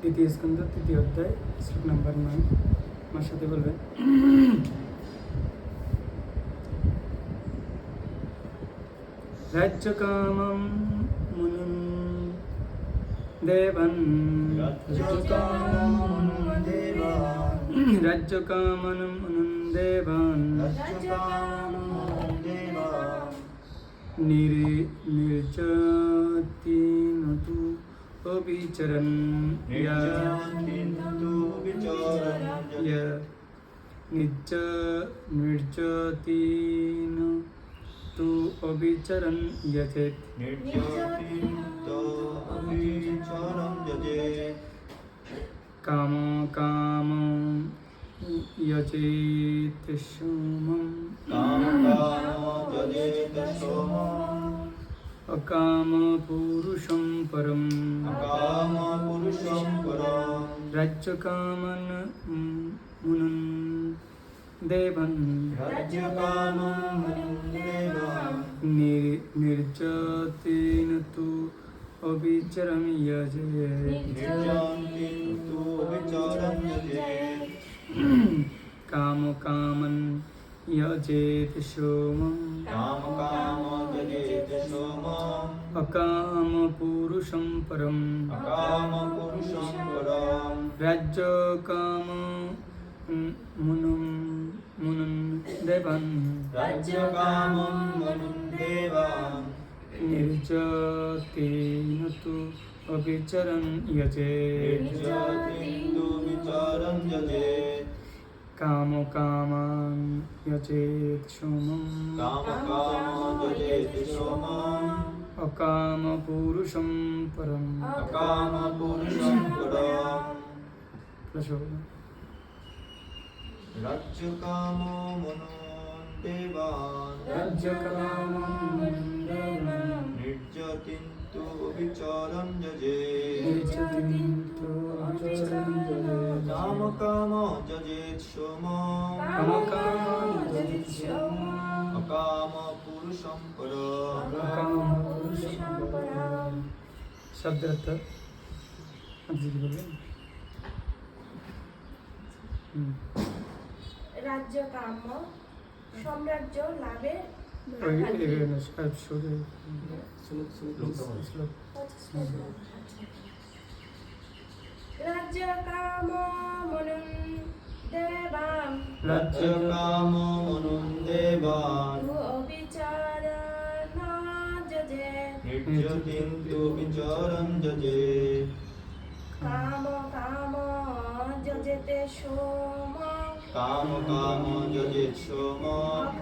দ্বিতীয় স্কন্ধ তৃতীয় অধ্যায় শ্লোক নাম্বার 9 আমার সাথে বলবেন। রাজ্যকামং মুনিম দেবান রাজ্যকামং মুনিম দেবান নির্যাতিনতু অবিচরণ निर्जतीन तु अविचरन् यथेत् काम काम यजेत सोमम् अकाम पुरुषं परम् राज्यकामन् मुनन् देवन् निर्जतेन तु अविचरं यजेत् काम कामन् यजेत सोमम् अकाम पुरुषं परम् राज्यकाम मुनुं देवान् निर्जतेन तु अविचरन् यजेत् काम कामान् यजेत सोमम् अकाम पुरुषं परम् राज्यकामो मनुदेवान् निर्जतिन्तु विचारं यजेत् कामकाम यजेत् सोमम् अकाम पुरुषं परम् शब्द अर्थ রাজ্য কাম্য সাম্রাজ্য লাভের রাজ্য কাম মনুন দেবাম অবিচারণ যজে কাম কাম যজেতে সোম काम यजेत् सोमम्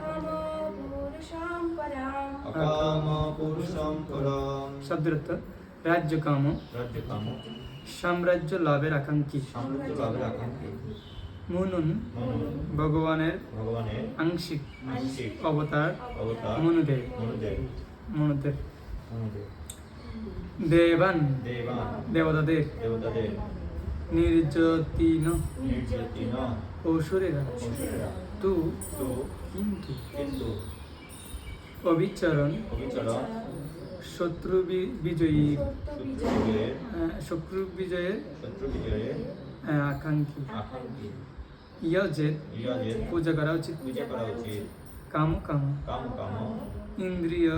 अकाम पुरुषं परम् शब्द अर्थ राज्य काम साम्राज्य लाभের আকাঙ্ক্ষী মুনুন ভগবানের আংশিক অবতার মনুদেব দেবান দেবতাদের নির্যাতিন অসুরেরা তু কিন্তু অবিচরণ শত্রু বিজয়ের আকাঙ্ক্ষী ইয়জেত পূজা করা উচিত কাম কাম ইন্দ্রিয়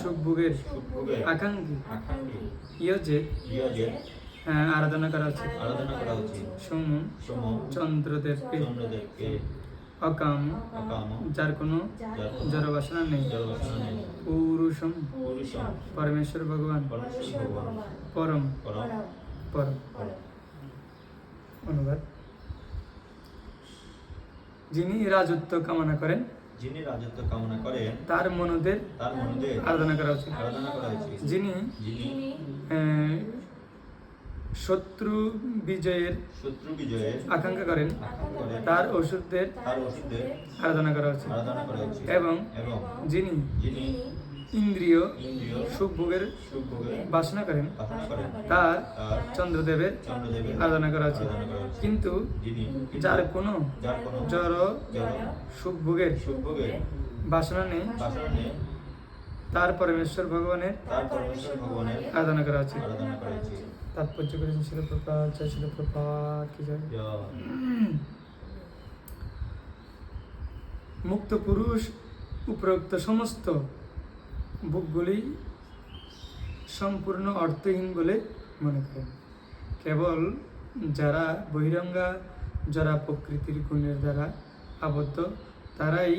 সুখভোগের আকাঙ্ক্ষী ইয়জেত আরাধনা করা উচিত সোম চন্দ্রদেবকে অকাম যার কোনো জড় বাসনা নেই পুরুষম পরমেশ্বর ভগবান পরম পরম অনুবাদ যিনি রাজত্ব কামনা করেন তার মনুদের আরাধনা করা উচিত যিনি শত্রু বিজয়ের আকাঙ্ক্ষা করেন তার অসুরদের আরাধনা করা উচিত এবং যিনি ইন্দ্রিয় সুখভোগের বাসনা করেন তার চন্দ্রদেবের আরাধনা করা উচিত কিন্তু যার কোনো জড় সুখভোগের বাসনা নেই তার পরমেশ্বর ভগবানের আরাধনা করা উচিত। তাৎপর্য করেছেন শিলপ্রপাত। জয় শিলপ্রপাত কি জয়। জয়। মুক্ত পুরুষ উপরোক্ত সমস্ত ভোগগুলি সম্পূর্ণ অর্থহীন বলে মনে করেন। কেবল যারা বহিরঙ্গা যারা প্রকৃতির গুণের দ্বারা আবদ্ধ তারাই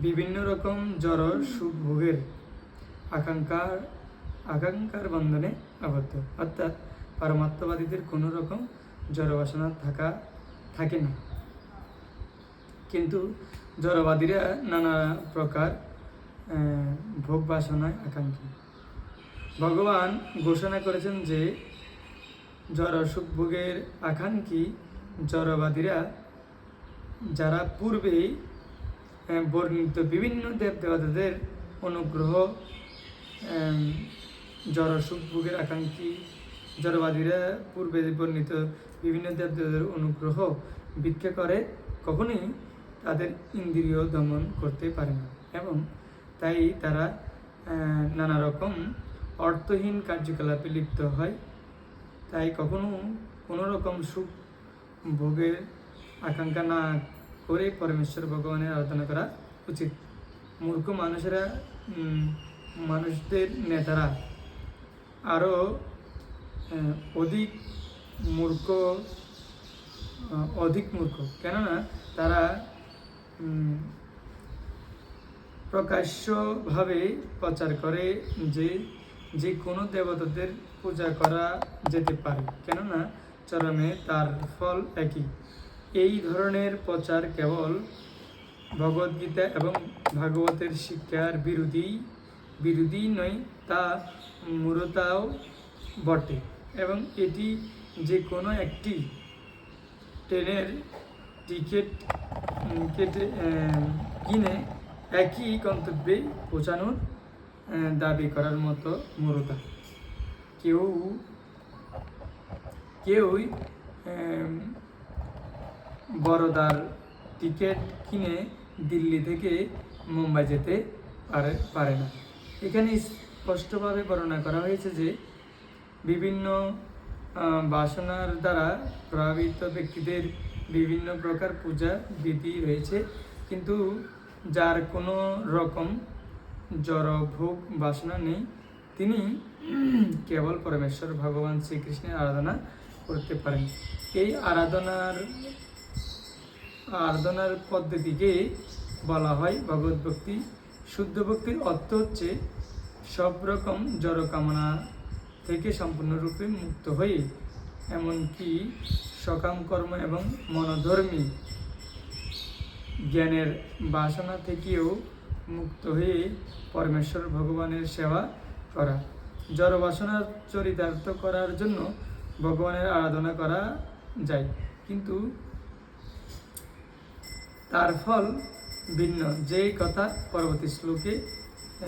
বিভিন্ন রকম জড় সুখ ভোগের আকাঙ্ক্ষার বন্ধনে আবদ্ধ। অর্থাৎ পারমাত্মবাদীদের কোনো রকম জড় বাসনা থাকে না, কিন্তু জড়বাদীরা নানা প্রকার ভোগ বাসনায় আকাঙ্ক্ষী। ভগবান ঘোষণা করেছেন যে জড় সুখ ভোগের আকাঙ্ক্ষী জড়বাদীরা যারা পূর্বে বর্ণিত বিভিন্ন দেবদেবতাদের অনুগ্রহ জড় সুখ ভোগের আকাঙ্ক্ষী জড়বাদীরা পূর্বে বর্ণিত বিভিন্ন দেবদেবতাদের অনুগ্রহ ভিক্ষা করে কখনোই তাদের ইন্দ্রিয় দমন করতে পারে না, এবং তাই তারা নানা রকম অর্থহীন কার্যকলাপে লিপ্ত হয়। তাই কোনো রকম সুখ ভোগের আকাঙ্ক্ষা না করে পরমেশ্বর ভগবানের আরাধনা করা উচিত। মূর্খ মানুষদের নেতারা আরও অধিক মূর্খ, কেননা তারা প্রকাশ্যভাবে প্রচার করে যে কোনো দেবতাদের পূজা করা যেতে পারে, কেননা চরমে তার ফল একই। এই ধরনের প্রচার কেবল ভগবদ্গীতা এবং ভাগবতের শিক্ষার বিরোধী নয়, তা মূঢ়তাও বটে, এবং এটি যে কোনো একটি ট্রেনের টিকিট কিনে একই গন্তব্যে পৌঁছানোর দাবি করার মতো মূঢ়তা। কেউই বরোদার টিকিট কিনে দিল্লি থেকে মুম্বাই যেতে পারে না। এখানে স্পষ্টভাবে বর্ণনা করা হয়েছে যে বিভিন্ন বাসনার দ্বারা প্রভাবিত ব্যক্তিদের বিভিন্ন প্রকার পূজা বিধি রয়েছে, কিন্তু যার কোনো রকম জড়ভোগ বাসনা নেই তিনি কেবল পরমেশ্বর ভগবান শ্রীকৃষ্ণের আরাধনা করতে পারেন। এই আরাধনার পদ্ধতিকে বলা হয় ভগবত ভক্তি। শুদ্ধ ভক্তির অর্থ হচ্ছে সব রকম জড় কামনা থেকে সম্পূর্ণরূপে মুক্ত হয়ে, এমনকি সকাম কর্ম এবং মনোধর্মী জ্ঞানের বাসনা থেকেও মুক্ত হয়ে পরমেশ্বর ভগবানের সেবা করা। জড় বাসনার চরিতার্থ করার জন্য ভগবানের আরাধনা করা যায়, কিন্তু তার ফল ভিন্ন, যেই কথা পরবর্তী শ্লোকে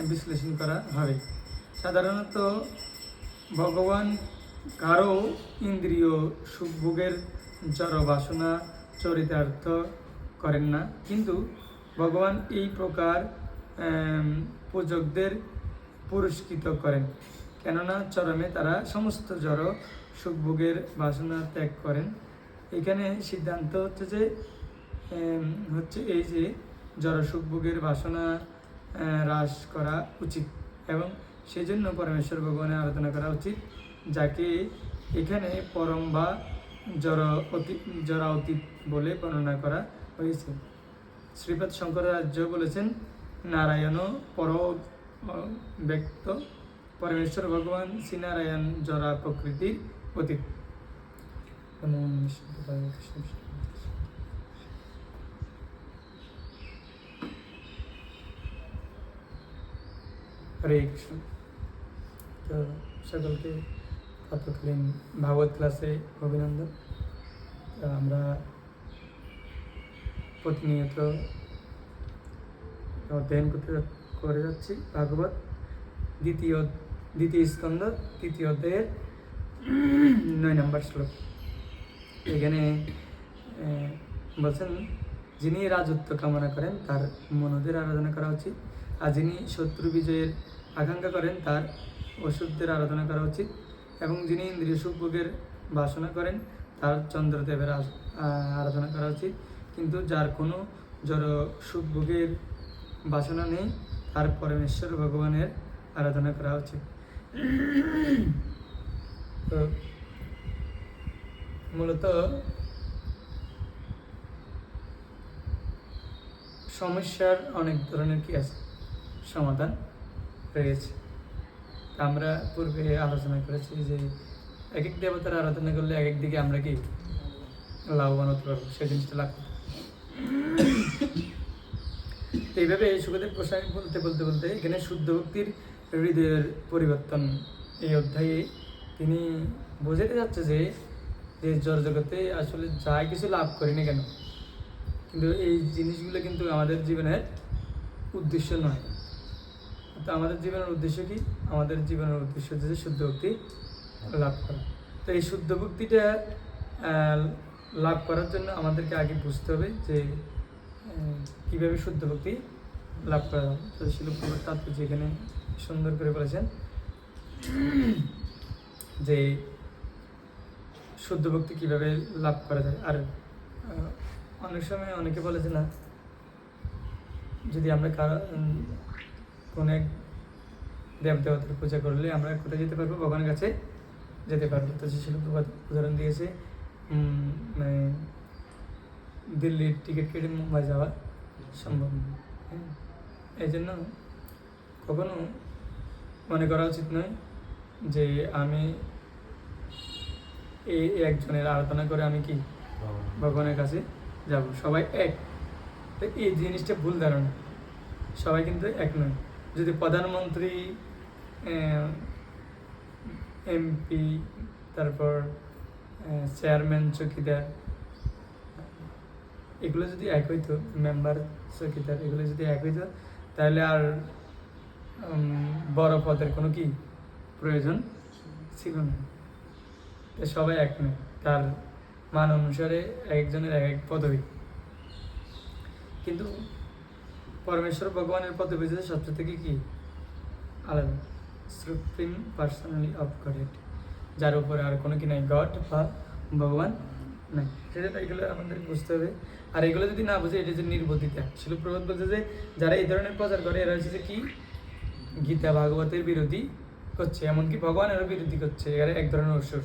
বিশ্লেষণ করা হবে। সাধারণত ভগবান কারো ইন্দ্রিয় সুখভোগের জড় বাসনা চরিতার্থ করেন না, কিন্তু ভগবান এই প্রকার পূজকদের পুরস্কৃত করেন, কেননা চরমে তারা সমস্ত জড় সুখভোগের বাসনা ত্যাগ করেন। এখানে সিদ্ধান্ত হচ্ছে এই যে জড় সুখভোগের বাসনা হ্রাস করা উচিত, এবং সেজন্য পরমেশ্বর ভগবানের আরাধনা করা উচিত, যাকে এখানে পরম বা জড়াতীত বলে বর্ণনা করা হয়েছে। শ্রীপাদ শঙ্করাচার্য বলেছেন, নারায়ণ পর ব্যক্ত, পরমেশ্বর ভগবান শ্রীনারায়ণ জড়া প্রকৃতির অতীত। হরে কৃষ্ণ। তো সকলকে তৎকালীন ভাগবত ক্লাসে অভিনন্দন। আমরা প্রতিনিয়ত অধ্যয়ন করে যাচ্ছি ভাগবত দ্বিতীয় স্কন্ধ 3 অধ্যায়ের 9 নম্বর শ্লোক। এখানে বলছেন, যিনি রাজত্ব কামনা করেন তার মনুদের আরাধনা করা উচিত, আর যিনি শত্রু বিজয়ের আকাঙ্ক্ষা করেন তার অসুরদের আরাধনা করা উচিত। এবং যিনি ইন্দ্রিয় সুখভোগের বাসনা করেন তার চন্দ্রদেবের আরাধনা করা উচিত। কিন্তু যার কোনো জড় সুখভোগের বাসনা নেই তার পরমেশ্বর ভগবানের আরাধনা করা উচিত। তো মূলত সমস্যার অনেক ধরনের কি আছে সমাধান রয়েছে। আমরা পূর্বে আলোচনা করেছি যে এক এক দেবতার আরাধনা করলে এক এক দিকে আমরা কি লাভবান হতে পারবো, সেই জিনিসটা লাভ করতে। এইভাবে সুখদেব গোস্বামী বলতে বলতে বলতে এখানে শুদ্ধ ভক্তির হৃদয়ের পরিবর্তন এই অধ্যায়ে তিনি বোঝাতে যাচ্ছে যে জড় জগতে আসলে যা কিছু লাভ করি না কেন, কিন্তু এই জিনিসগুলো কিন্তু আমাদের জীবনের উদ্দেশ্য নয়। তো আমাদের জীবনের উদ্দেশ্য কি? আমাদের জীবনের উদ্দেশ্য হচ্ছে যে শুদ্ধ ভক্তি লাভ করা। তো এই শুদ্ধ ভক্তিটা লাভ করার জন্য আমাদেরকে আগে বুঝতে হবে যে কীভাবে শুদ্ধ ভক্তি লাভ করা হবে। তো শিলপ্রভুর তাৎপর্য এখানে সুন্দর করে বলেছেন যে শুদ্ধ ভক্তি কীভাবে লাভ করা যায়। আর অনেক সময় অনেকে বলে যে না, যদি আমরা কোনো এক দেবতার পূজা করলে আমরা কোথায় যেতে পারবো? ভগবানের কাছে যেতে পারবো। তো শিলপ্রভুপাদ উদাহরণ দিয়েছে মানে দিল্লির টিকিট কেটে মুম্বাই যাওয়া সম্ভব নয়। এই জন্য কখনো মনে করা উচিত নয় যে আমি এই একজনের আরাধনা করে আমি কি ভগবানের কাছে যাব। সবাই এক, তো এই জিনিসটা ভুল ধারণা। সবাই কিন্তু এক নয়। যদি প্রধানমন্ত্রী, এমপি, তারপর চেয়ারম্যান, চৌকিদার, এগুলো যদি এক হইতো, মেম্বার, চৌকিদার, এগুলো যদি এক হইতো, তাহলে আর বড় পদের কোনো কি প্রয়োজন ছিল না। তো সবাই এক নয়, তার মান অনুসারে একজনের এক এক পদবী। কিন্তু পরমেশ্বর ভগবানের পদবী হচ্ছে সবচেয়ে থেকে কি আলাদা, সুপ্রিম পার্সোনালি অফ গডেড, যার উপরে আর কোনো কি নাই, গড বা ভগবান নাই। সেটা এগুলো আমাদের বুঝতে হবে। আর এগুলো যদি না বুঝে, এটা হচ্ছে নির্বোধিতা। শিলপ্রভুপাদ বলছে যে যারা এই ধরনের প্রচার করে এরা হচ্ছে যে কি গীতা ভাগবতের বিরোধী করছে, এমনকি ভগবানেরও বিরোধী করছে। এরা এক ধরনের অসুর।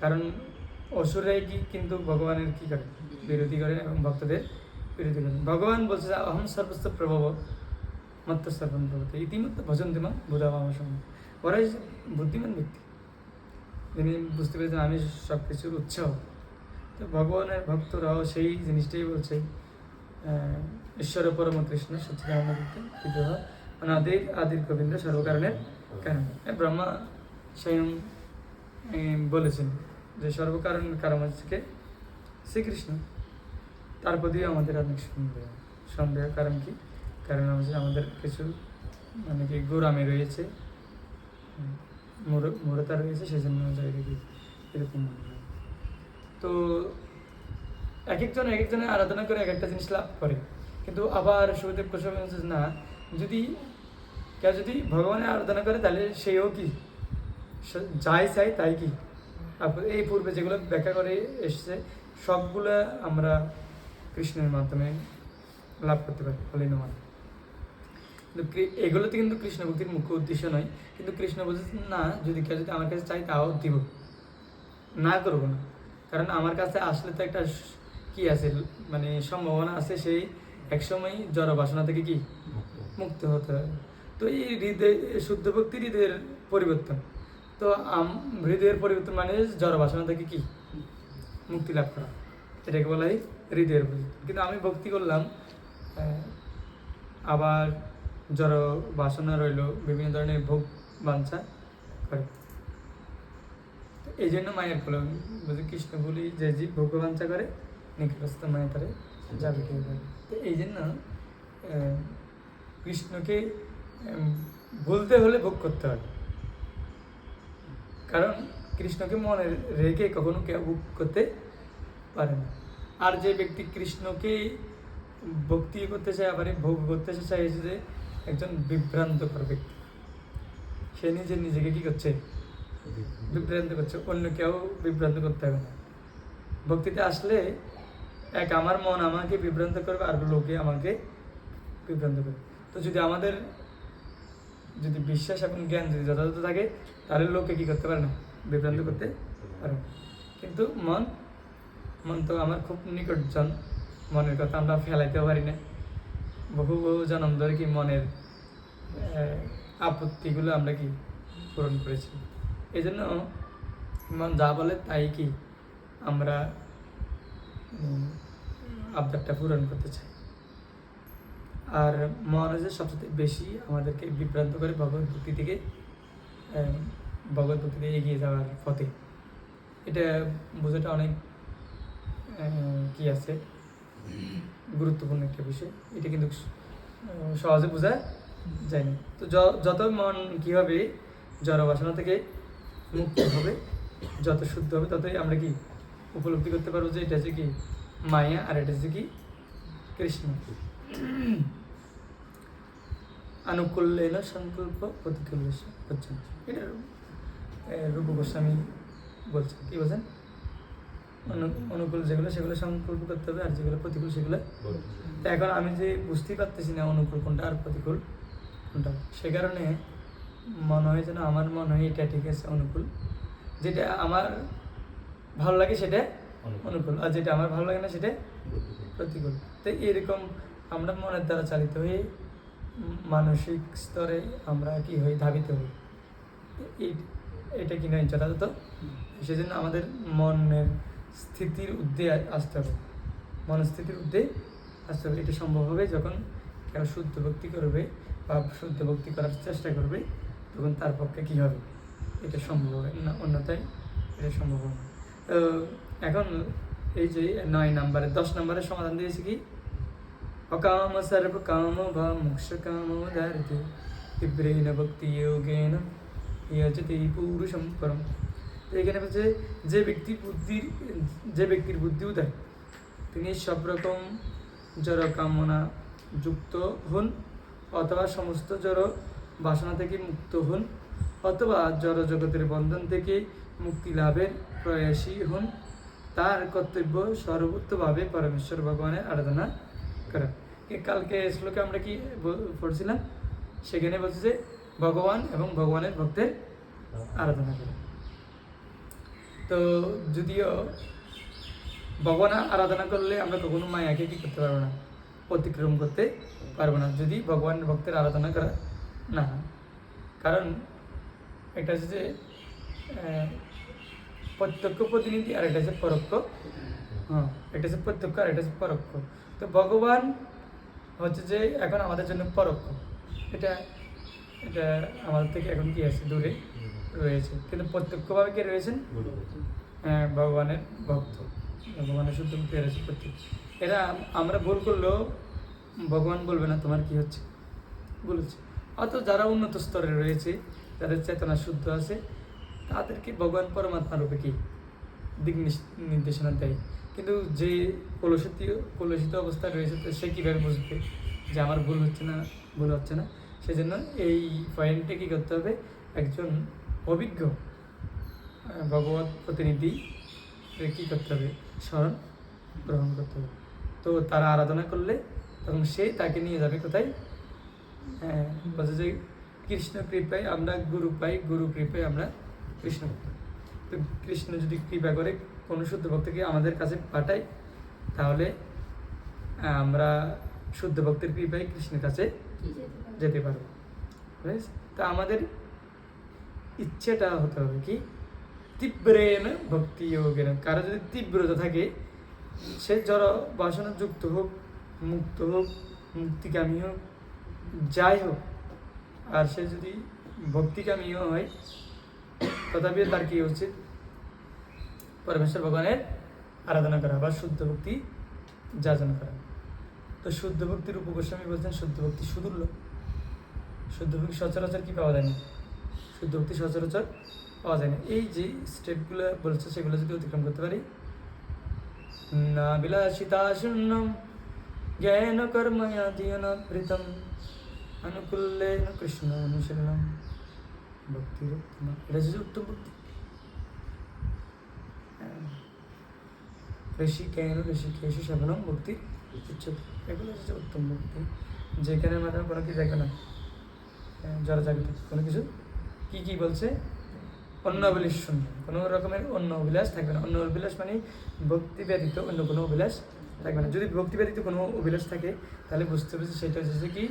কারণ অসুররাই কি কিন্তু ভগবানের কি করে? বিরোধী করেন এবং ভক্তদের বিরোধী করেন। ভগবান বলছে যে অহম সর্বস্ব প্রভব মত্ত সর্বম প্রভূতি ইতিমধ্যে ভজন্তিমা বুধাবাম সঙ্গে। ওরাই বুদ্ধিমান ব্যক্তি, যিনি বুঝতে পেরেছেন আমি সব কিছুর উৎস। তো ভগবানের ভক্তরাও সেই জিনিসটাই বলছে, ঈশ্বর পরম কৃষ্ণ সচ্চিদানন্দ বিগ্রহ অনাদির আদির গোবিন্দ সর্বকারণের কারণ। ব্রহ্মা স্বয়ং বলেছেন যে সর্বকারণের কারণ হচ্ছে শ্রীকৃষ্ণ। তার প্রতিও আমাদের অনেক সন্দেহ। কারণ কি? কারণ হচ্ছে আমাদের কিছু মানে কি গোরামে রয়েছে, মূঢ়তা রয়েছে, সেই জন্য এরকম মনে হয়। তো এক একজনের আরাধনা করে এক একটা জিনিস লাভ করে। কিন্তু আবার সুখদেব গোস্বামী বলছে না, যদি কেউ যদি ভগবানের আরাধনা করে তাহলে সেও কি যাই চাই তাই কি। এই পূর্বে যেগুলো ব্যাখ্যা করে এসছে সবগুলো আমরা কৃষ্ণের মাধ্যমে লাভ করতে পারি, হলিনমান। কিন্তু এগুলোতে কিন্তু কৃষ্ণ ভক্তির মুখ্য উদ্দেশ্য নয়। কিন্তু কৃষ্ণ বলছে না, যদি কেউ যদি আমার কাছে চাই তাও দিব, না করবো না। কারণ আমার কাছে আসলে তো একটা কি আছে, মানে সম্ভাবনা আছে সেই একসময় জড় বাসনা থেকে কি মুক্ত হতে হবে। তো এই হৃদয় শুদ্ধ ভক্তি হৃদয়ের পরিবর্তন। তো হৃদয়ের পরিবর্তন মানে জড় বাসনা থেকে কি মুক্তি লাভ করা, এটাকে বলা হয় হৃদয়ের পরিবর্তন। কিন্তু আমি ভক্তি করলাম, আবার জড় বাসনা রইল, বিভিন্ন ধরনের ভোগ বাঞ্ছা করে। এই জন্য মায়ের ফল বলছে কৃষ্ণ বলি যে জীব ভোগ বাঞ্ছা করে নিকটস্থ মায়ের তারে যাবে কেউ বলে। তো এই জন্য কৃষ্ণকে বলতে হলে ভোগ করতে হয়। কারণ কৃষ্ণকে মনে রেখে কখনো কেউ ভোগ করতে পারে না। আর যে ব্যক্তি কৃষ্ণকে ভক্তি করতে চায়, আবার ভোগ করতে চায়, যে একজন বিভ্রান্তকর ব্যক্তি। সে নিজেকে কি করছে? বিভ্রান্ত করছে, অন্য কেউ বিভ্রান্ত করতে হবে না। ভক্তিতে আসলে এক আমার মন আমাকে বিভ্রান্ত করবে, আর লোকে আমাকে বিভ্রান্ত করবে। তো যদি আমাদের যদি বিশ্বাস এবং জ্ঞান যদি যথাযথ থাকে, তাহলে লোকে কি করতে পারে না, বিভ্রান্ত করতে পারে না। কিন্তু মন তো আমার খুব নিকটজন, মনের কথা আমরা ফেলাইতেও পারি না। বহু জন্ম ধরে কি মনের আপত্তিগুলো আমরা কি পূরণ করেছি। এই জন্য মন যা বলে তাই কি আমরা আবদারটা পূরণ করতে চাই। আর মন যে সবচেয়ে বেশি আমাদেরকে বিভ্রান্ত করে ভগবত ভক্তি থেকে এগিয়ে যাওয়ার পথে। এটা বোঝাটা অনেক কি আছে, গুরুত্বপূর্ণ একটা বিষয়। এটা কিন্তু সহজে বোঝা যায় না। তো যত মন কি হবে, জড় বাসনা থেকে মুক্ত হবে, যত শুদ্ধ হবে, ততই আমরা কি উপলব্ধি করতে পারবো যে এটা হচ্ছে কি মায়া, আর এটা হচ্ছে কি কৃষ্ণ। আনুকূল্যেন সংকল্প প্রতিকূল্য হচ্ছেন, এটা রূপ গোস্বামী বলছেন। কি বলছেন? অনুকূল যেগুলো সেগুলো সংকল্প করতে হবে, আর যেগুলো প্রতিকূল সেগুলো। তো এখন আমি যে বুঝতেই পারতেছি না অনুকূল কোনটা আর প্রতিকূল কোনটা, সে কারণে মনে হয় যেন আমার মনে হয় এটা ঠিক আছে অনুকূল, যেটা আমার ভালো লাগে সেটা অনুকূল, আর যেটা আমার ভালো লাগে না সেটা প্রতিকূল। তো এরকম আমরা মনের দ্বারা চালিত হয়ে মানসিক স্তরে আমরা কি হই, ধাবিত হই। এটা কি নয় যথাযথ। সেজন্য আমাদের মনের স্থিতির ঊর্ধ্বে আসতে হবে, মনস্থিতির ঊর্ধ্বে আসতে হবে। এটা সম্ভব হবে যখন কেউ শুদ্ধ ভক্তি করবে বা শুদ্ধ ভক্তি করার চেষ্টা করবে, তখন তার পক্ষে কী হবে, এটা সম্ভব হবে না, অন্যথায় এটা সম্ভব হবে না। তো এখন এই যে 9 নম্বরে 10 নম্বরের সমাধান দিয়েছি কি, অকাম সর্ব কাম বা মোক্ষ কাম উদারতে তীব্রেণ ভক্তি যোগেন যজতে পুরুষম পরম। তো এখানে বলছে যে ব্যক্তির বুদ্ধি উদার, তিনি সব রকম জড় কামনা যুক্ত হন, অথবা সমস্ত জড় বাসনা থেকে মুক্ত হন, অথবা জড় জগতের বন্ধন থেকে মুক্তি লাভের প্রয়াসী হন, তার কর্তব্য সর্বোত্তভাবে পরমেশ্বর ভগবানের আরাধনা করা। কালকে শ্লোকে আমরা কি পড়ছিলাম, সেখানে বলছে যে ভগবান এবং ভগবানের ভক্তের আরাধনা করা। তো যদিও ভগবান আরাধনা করলে আমরা কখনো মায়াকে কি করতে পারবো না, অতিক্রম করতে পারবো না, যদি ভগবান ভক্তের আরাধনা করা না হয়। কারণ এটা হচ্ছে যে প্রত্যক্ষ প্রতিনিধি, আর এটা হচ্ছে পরোক্ষ। এটা হচ্ছে প্রত্যক্ষ, আর এটা হচ্ছে পরোক্ষ। তো ভগবান হচ্ছে যে এখন আমাদের জন্য পরোক্ষ, এটা এটা আমাদের থেকে এখন কি আছে, দূরে রয়েছে। কিন্তু প্রত্যক্ষভাবে কে রয়েছেন, ভগবানের ভক্ত, ভগবানের শুদ্ধ ভক্তি রয়েছে প্রত্যক্ষ। এরা আমরা ভুল করলেও ভগবান বলবে না তোমার কি হচ্ছে, বলেছে। অত যারা উন্নত স্তরে রয়েছে, যাদের চেতনা শুদ্ধ আছে, তাদেরকে ভগবান পরমাত্মা রূপে কি দিক নির্দেশনা দেয়। কিন্তু যে কলুষিত অবস্থায় রয়েছে, তো সে কীভাবে বুঝবে যে আমার ভুল হচ্ছে না। সেজন্য এই পয়েন্টে কী করতে হবে, একজন অভিজ্ঞ ভগবত প্রতিনিধি কী করতে হবে, স্মরণ গ্রহণ করতে হবে। তো তারা আরাধনা করলে তখন সে তাকে নিয়ে যাবে কোথায়, বলছে যে কৃষ্ণ কৃপায় আমরা গুরু পাই, গুরু কৃপায় আমরা কৃষ্ণ পাই। তো কৃষ্ণ যদি কৃপা করে কোনো শুদ্ধ ভক্তকে আমাদের কাছে পাঠায়, তাহলে আমরা শুদ্ধ ভক্তের কৃপায় কৃষ্ণের কাছে যেতে পারবো। তা আমাদের ইচ্ছেটা হতে হবে কি, তীব্রেণ ভক্তি যোগেন। কারো যদি তীব্রতা থাকে, সে জড় বাসনা যুক্ত হোক, মুক্ত হোক, মুক্তিকামী হোক, যাই হোক, আর সে যদি ভক্তিকামীও হয়, তথাপি তার কি উচিত, পরমেশ্বর ভগবানের আরাধনা করা বা শুদ্ধ ভক্তি যাচনা করা। তো শুদ্ধ ভক্তির উপগোস্বামী বলছেন শুদ্ধ ভক্তি সুদূর্ল, শুদ্ধ ভক্তি সচরাচর কি পাওয়া যায় না, শুদ্ধ ভক্তি সচরাচর পাওয়া যায় না। এই যে স্টেপগুলো বলছে, সেগুলো যদি অতিক্রম করতে পারি, না বিলাসিতা শূন্যম জ্ঞান কর্ময়াধীন প্রীতম অনুকূল্যেন কৃষ্ণ অনুশীলনম ভক্তির উত্তম। এটা হচ্ছে উত্তম ভক্তি। ঋষিকেন ঋষিকেশ সেবনম মুক্তি উচ্চতে। এগুলো হচ্ছে উত্তম মুক্তি, যেখানে মাধ্যমে কোনো কিছু দেখবে না, জড়জাগতিক কোনো কিছু। কি কি বলছে? অন্য অভিলাষ শূন্য, কোনো রকমের অন্য অভিলাষ থাকবে না। অন্য অভিলাষ মানে ভক্তি ব্যতীত অন্য কোনো অভিলাষ থাকবে না। যদি ভক্তি ব্যতীত কোনো অভিলাষ থাকে তাহলে বুঝতে হবে যে সেটা হচ্ছে কি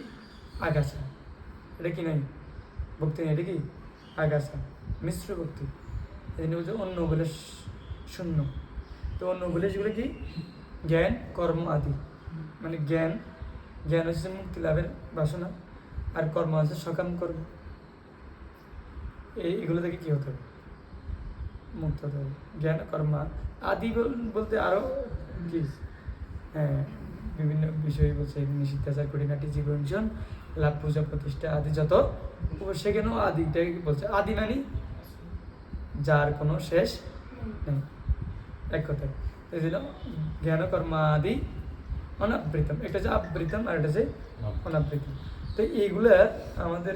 আগাছা। এটা কি নাই? ভক্তি নেই, এটা কি আগাছা, মিশ্র ভক্তি। এই জন্য বলছে অন্য অভিলাষ শূন্য। তো অন্য অভিলাষগুলো কি? জ্ঞান কর্ম আদি, মানে জ্ঞান হচ্ছে মুক্তি লাভের বাসনা, আর কর্ম আছে সকাম কর্ম। এগুলো থেকে কি হতে হবে? মুক্ত হতে হবে। জ্ঞান কর্ম আদি বলতে আরো কি, হ্যাঁ, বিভিন্ন বিষয় বলছে, নিষিদ্ধাচার কঠিনাটি জীবন লাভ পূজা প্রতিষ্ঠা আদি যত, সেখানেও আদিটাই বলছে। আদি মানে যার কোনো শেষ নেই, এক কথায়। এই ছিল জ্ঞান কর্ম আদি অনাবৃতম। এটা হচ্ছে আবৃতম আর এটা হচ্ছে অনাবৃতম। তো এইগুলা আমাদের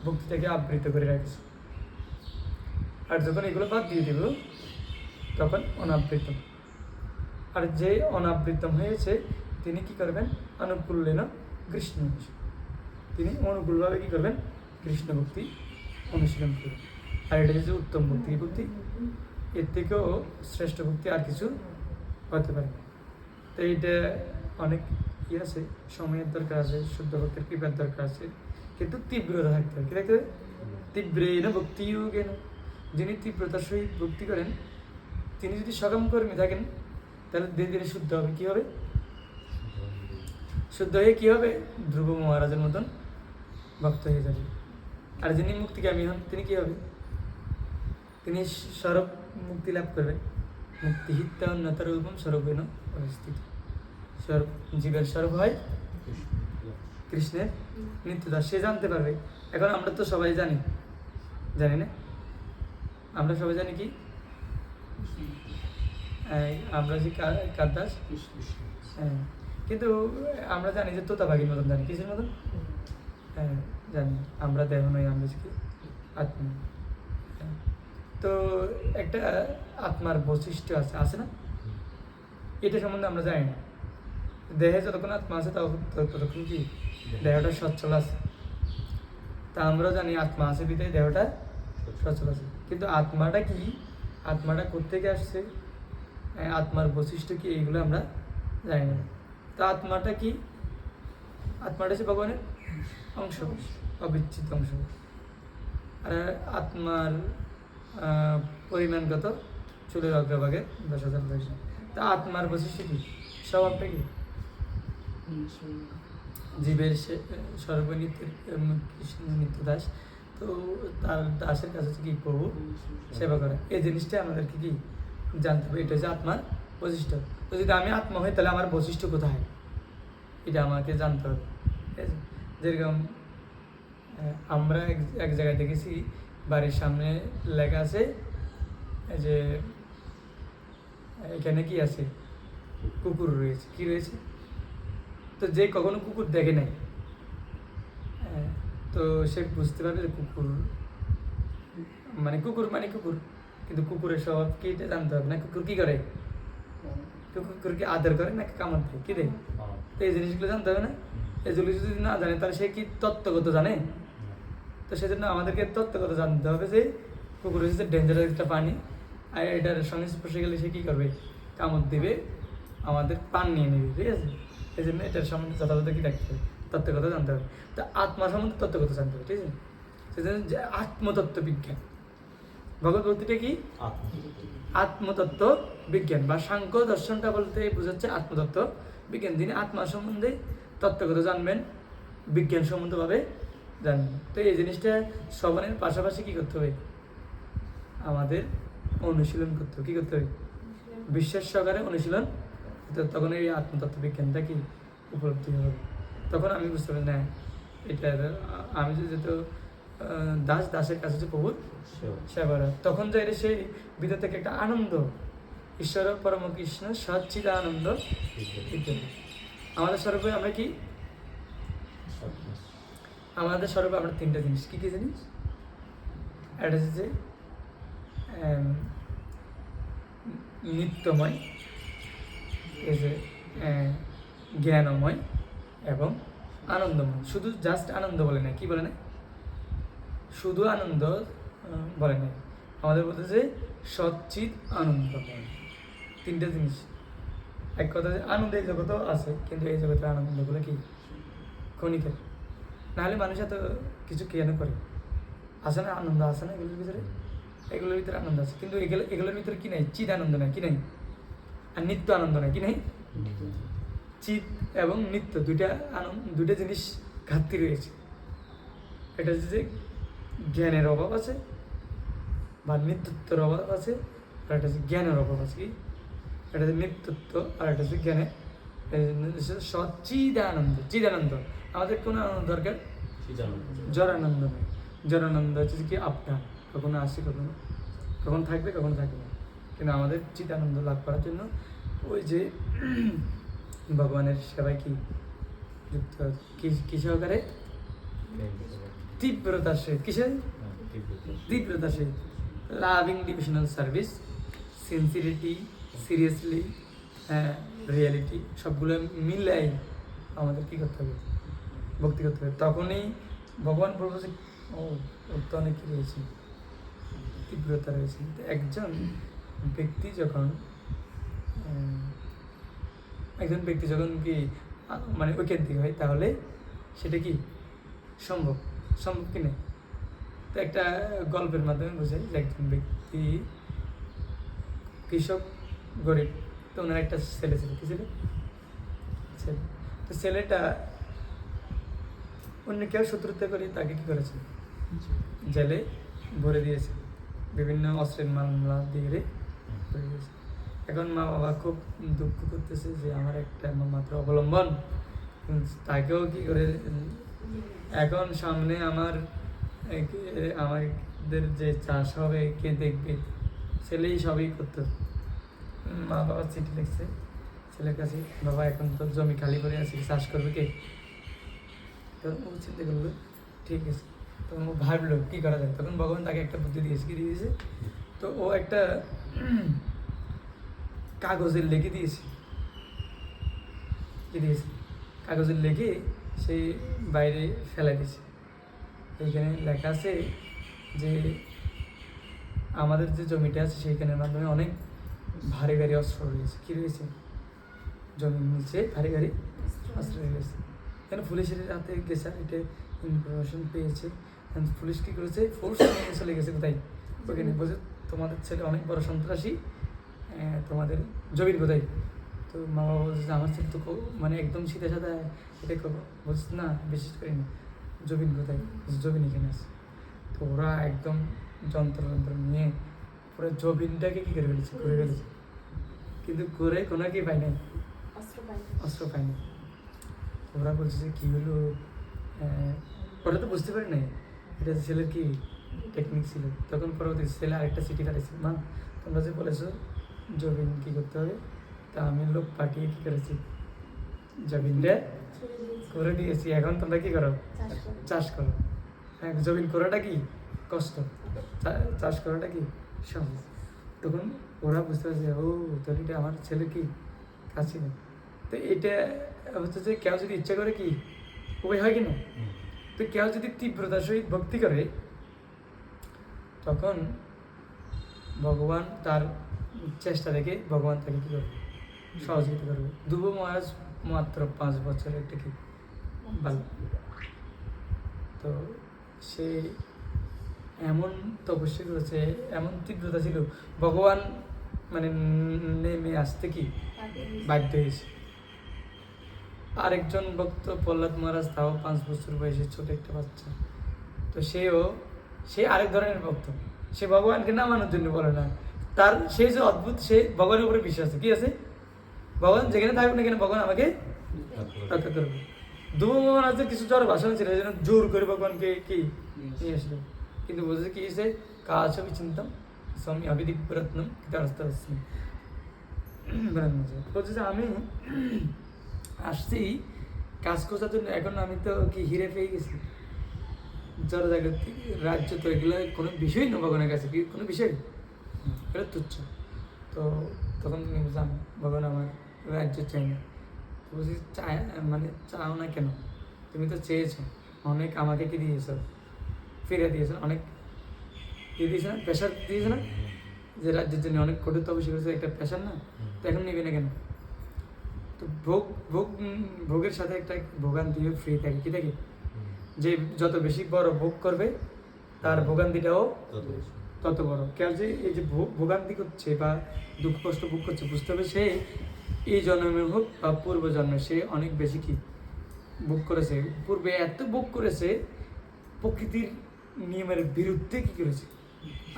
ভক্তিটাকে আবৃত করে রাখছে। আর যখন এগুলো বাদ দিয়ে দিব তখন অনাবৃতম। আর যে অনাবৃতম হয়েছে তিনি কি করবেন? অনুকূলেন কৃষ্ণ, তিনি অনুকূলভাবে কি করবেন? কৃষ্ণ ভক্তি অনুশীলন করবেন। আর এটা হচ্ছে উত্তম ভক্তি। ভক্তি এর থেকেও শ্রেষ্ঠ ভক্তি আর কিছু হতে পারে না। তো এইটা অনেক আছে, সময়ের দরকার আছে, শুদ্ধ ভক্তির কৃপার দরকার আছে, কিন্তু তীব্রতা থাকতে হবে। কি থাকতে হবে? তীব্রেণ ভক্তিও কেন, যিনি তীব্রতার সহিত ভক্তি করেন তিনি যদি সকাম কর্মী থাকেন তাহলে ধীরে ধীরে শুদ্ধ হবে। কি হবে? শুদ্ধ হয়ে কি হবে? ধ্রুব মহারাজের মতন ভক্ত হয়ে যাবে। আর যিনি মুক্তিকামী হন তিনি কি হবে? তিনি স্বরূপ মুক্তি লাভ করবেন। মুক্তি হিত্যা উন্নত রূপম স্বরূপেণ অবস্থিত। স্বরূপ জীবের স্বরূপ হয় কৃষ্ণের নিত্যদাস, সে জানতে পারবে। এখন আমরা তো সবাই জানি, জানি না? আমরা সবাই জানি কি? আমরা যে কার দাস, হ্যাঁ, কিন্তু আমরা জানি যে তোতাবাগির মতন জানি। কিসের মতন? হ্যাঁ, জানি আমরা দেহ নই, আমরা কি আত্মা। তো একটা আত্মার বৈশিষ্ট্য আছে, আছে না? এটা সম্বন্ধে আমরা জানি না। দেহে যতক্ষণ আত্মা আছে ততক্ষণ কি দেহটা সচ্ছল আছে। তা আমরা জানি আত্মা আছে বিধায় দেহটা সচ্ছল আছে, কিন্তু আত্মাটা কি, আত্মাটা কোত্থেকে আসছে, আত্মার বৈশিষ্ট্য কি, এইগুলো আমরা জানি না। তা আত্মাটা কি? আত্মাটা হচ্ছে ভগবানের অংশ, অবিচ্ছেদ্য অংশ। আর আত্মার পরিমাণ কত? চুলের অগ্রভাগে 10,000 বয়স। তা আত্মার বৈশিষ্ট্য কি? স্বভাবটা কি? জীবের সর্বনিত্যের কৃষ্ণ নিত্য দাস। তো তার দাসের কাছে হচ্ছে কি প্রভু সেবা করে। এই জিনিসটা আমাদেরকে কি জানতে হবে? এটা হচ্ছে আত্মার বৈশিষ্ট্য। তো যদি আমি আত্মা হই তাহলে আমার বৈশিষ্ট্য কোথায়, এটা আমাকে জানতে হবে। ঠিক আছে? যেরকম আমরা এক জায়গায় দেখেছি, বাড়ির সামনে লেখা আছে যে এখানে কি আছে? কুকুর রয়েছে। কি রয়েছে? তো যে কখনো কুকুর দেখে নাই, তো সে বুঝতে পারবে যে কুকুর মানে কুকুর, কিন্তু কুকুরের স্বভাব কি এটা জানতে হবে না। কুকুর কি করে? কুকুরকে আদর করে নাকি কামড় দেয়? কি দেয়? তো এই জিনিসগুলো জানতে হবে না। এগুলো যদি না জানে তাহলে সে কি তত্ত্বগত জানে? তো সেজন্য আমাদেরকে তত্ত্বগত জানতে হবে যে কুকুর হচ্ছে ডেঞ্জারাস একটা প্রাণী, আর এটার সংস্পর্শে গেলে সে কী করবে? কামড় দেবে, আমাদের প্রাণ নিয়ে নেবে। ঠিক আছে? এই জন্য এটার সম্বন্ধে যথাযথ কি রাখতে হবে? তত্ত্বগত জানতে হবে। তো আত্মা সম্বন্ধে তত্ত্বগত জানতে হবে। ঠিক আছে? সেজন্য যে আত্মতত্ত্ব বিজ্ঞান, ভগবদ্গীতা কি? আত্মতত্ত্ব বিজ্ঞান বা সাংখ্য দর্শনটা বলতে বোঝাচ্ছে আত্মতত্ত্ব বিজ্ঞান। যিনি আত্মা সম্বন্ধে তত্ত্বগত জানবেন, বিজ্ঞান সম্বন্ধভাবে জানবেন। তো এই জিনিসটা শ্রবণের পাশাপাশি কী করতে হবে? আমাদের অনুশীলন করতে হবে। কী করতে হবে? বিশ্বাস সহকারে অনুশীলন। তো তখন এই আত্মতত্ত্ব বিজ্ঞানটা কি উপলব্ধি হবে। তখন আমি বুঝতে পারি না এটা আমি যেহেতু দাসের কাছে যে প্রভুর সেবারা, তখন যে সেই ভিতর থেকে একটা আনন্দ, ঈশ্বর পরম কৃষ্ণ সচ্চিদ আনন্দ। আমাদের স্বরূপে আমরা কি? আমাদের স্বরূপে আমরা তিনটা জিনিস। কী কী জিনিস? একটা হচ্ছে নিত্যময়, এই যে জ্ঞানময় এবং আনন্দময়। শুধু জাস্ট আনন্দ বলে না, কি বলে না, শুধু আনন্দ বলে না, আমাদের বলতেছে সচ্চিত আনন্দময়। তিনটা জিনিস। এক কথা যে আনন্দ এই জগতেও আছে, কিন্তু এই জগতের আনন্দগুলো কি ক্ষণিকের। নাহলে মানুষ এত কিছু কেন করে? আছে না আনন্দ, আছে না এগুলোর ভিতরে? এগুলোর ভিতরে আনন্দ আছে, কিন্তু এগুলোর ভিতরে কি নাই? চিৎ আনন্দ নাই, কি নাই? আর নিত্য আনন্দ নাই, কি নাই? চিৎ এবং নিত্য দুইটা জিনিস ঘাটতি রয়েছে। এটা হচ্ছে যে জ্ঞানের অভাব আছে বা নিত্যত্বের অভাব আছে, আর এটা হচ্ছে জ্ঞানের অভাব আছে। কি এটা হচ্ছে নিত্যত্ব, আর এটা হচ্ছে জ্ঞানের। সচ্চিদানন্দ, চিদানন্দ। আমাদের কোনো আনন্দ দরকার? জড়ানন্দ নয়। জড়ানন্দ হচ্ছে কি আপনার, কখনো আসে, কখন থাকবে, কখনো থাকবে না। কিন্তু আমাদের চিদানন্দ লাভ করার জন্য ওই যে ভগবানের সেবায় কি যুক্ত, কি সহকারে? তীব্রতার সহিত। কিসের? তীব্রতার সহিত। Loving divisional service, sincerity, seriously, reality, সবগুলো মিলাই আমাদের কি করতে হবে? ভক্তি করতে হবে। তখনই ভগবান বলবো যে ওর তো অনেক কি রয়েছে, তীব্রতা রয়েছে। একজন ব্যক্তি যখন কি মানে ঐকান্তিক হয়, তাহলে সেটা কি সম্ভব কি না? তো একটা গল্পের মাধ্যমে বোঝাই যে একজন ব্যক্তি কৃষক, গরিব, তো ওনার একটা ছেলে ছিল। কি ছিল? ছেলে। তো ছেলেটা অন্য কেউ শত্রুতা করে তাকে কি করেছে? জেলে ভরে দিয়েছে, বিভিন্ন অস্ত্রের মামলা দিয়ে ভরে দিয়েছে। এখন মা বাবা খুব দুঃখ করতেছে যে আমার একটা মাত্র অবলম্বন, তাকেও কি করে, এখন সামনে আমাদের যে চাষ হবে কে দেখবে? ছেলেই সবই করতো। মা বাবা চিঠি লিখছে ছেলের কাছে, বাবা এখন তো জমি খালি করে আছে, চাষ করবে কে? তখন ও চিন্তা করলো, ঠিক আছে। তখন ও ভাবলো কি করা যায়। তখন ভগবান তাকে একটা বুদ্ধি দিয়েছে। কি দিয়েছে? তো ও একটা কাগজের লেগে দিয়েছে। কি দিয়েছে? কাগজের লেগে সেই বাইরে ফেলে দিয়েছে। এইখানে লেখা আছে যে আমাদের যে জমিটা আছে সেইখানের মাধ্যমে অনেক ভারী ভারী অস্ত্র রয়েছে। কি রয়েছে? জমির নিচে ভারী ভারী অস্ত্র রয়েছে। কেন পুলিশের হাতে গেছে, এটা ইনফরমেশন পেয়েছে। পুলিশ কী করেছে? ফোর্স নিয়ে চলে গেছে কোথায়? ওইখানে বলছে তোমাদের ছেলে অনেক বড় সন্ত্রাসী, তোমাদের জমির কোথায়? তো মা বাবা বলছে যে আমার ছেলে তো মানে একদম সিধা সাদা, এটাই করবো। বলছে না, বিশেষ করি না, জমিন কোথায়? জমিন এখানে আছে। তো ওরা একদম যন্ত্র নিয়ে পুরো জমিনটাকে কী করে ফেলেছে? করে ফেলেছে। কিন্তু করে কোনো কি পায় নাই, অস্ত্র পায়নি। ওরা বলছে যে কী হলো, ওরা তো বুঝতে পারে নাই এটা ছেলের কি টেকনিক ছিল। তখন পরবর্তী ছেলে আরেকটা চিঠি কাটাইছে, মা তোমরা যে বলেছো জমিন কী করতে হবে, তা আমি লোক পাঠিয়ে কী করেছি, জমিনটা করে দিয়েছি। এখন তোমরা কী করো? চাষ করো। হ্যাঁ, জমিন করাটা কি কষ্ট, চাষ করাটা কি সহজ। তখন ওরা বুঝতে পারছে, ও তাহলে এটা আমার ছেলে কি কাছে না। তো এটা হচ্ছে যে কেউ যদি ইচ্ছা করে কি উপায় হয় কিনা, তো কেউ যদি তীব্রতার সহিত ভক্তি করে, তখন ভগবান তার চেষ্টা দেখে ভগবান তাকে কী করবে? সহযোগিতা করবে। ধ্রুব মহারাজ মাত্র 5 বছরের একটা কি বালক। তো সে এমন তপস্যা করেছে, এমন তীব্রতা ছিল, ভগবান মানে নেমে আসতে কি বাধ্য হয়েছে। আরেকজন ভক্ত প্রহ্লাদ মহারাজ, তাও 5 বছর বয়সে ছোট একটা বাচ্চা। তো সে আরেক ধরনের ভক্ত। সে ভগবানকে না মানার জন্য বলে না, তার সে যে অদ্ভুত, সে ভগবানের উপরে বিশ্বাস আছে। কি আছে? ভগবান যেখানে থাকবে না কেন, ভগবান আমাকে রক্ষা করবে। ধ্রুব মহারাজের কিছু জ্বর ভাষণ ছিল, এই জন্য জোর করে ভগবানকে কি নিয়ে আসলো। কিন্তু বুঝেছে কি হয়েছে, কাজ হবে চিন্তাম স্বামী অভিদিব্যরত্নম কিতারস্থ হচ্ছে। বলছে যে আমি আসছি কাজ খোঁজার জন্য, এখন আমি তো কি হিরে পেয়ে গেছি, জড়জাগতিক রাজ্য, তো এগুলো কোনো বিষয় না ভগবানের কাছে। কি কোনো বিষয়? এটা তুচ্ছ। তো তখন তুমি জান ভগবান আমার রাজ্য চাই না। বলছি মানে চাও না কেন? তুমি তো চেয়েছো অনেক, আমাকে কি দিয়েছো? ফিরে দিয়েছো অনেক, দিয়ে দিয়েছো না, প্রেশার দিয়েছো না, যে রাজ্যের জন্য অনেক কঠোর তপস্যা করেছে, একটা প্রেশার না? তো এখন নিবি না কেন? তো ভোগের সাথে একটা ভোগান্তিও ফ্রি থাকে, কি থাকে? যে যত বেশি বড় ভোগ করবে তার ভোগান্তিটাও তত বড়। কেউ যে এই যে ভোগান্তি করছে বা দুঃখ কষ্ট ভোগ করছে, বুঝতে হবে সে এই জন্মে হোক বা পূর্ব জন্মে সে অনেক বেশি কি ভোগ করেছে, পূর্বে এত ভোগ করেছে, প্রকৃতির নিয়মের বিরুদ্ধে কি করেছে,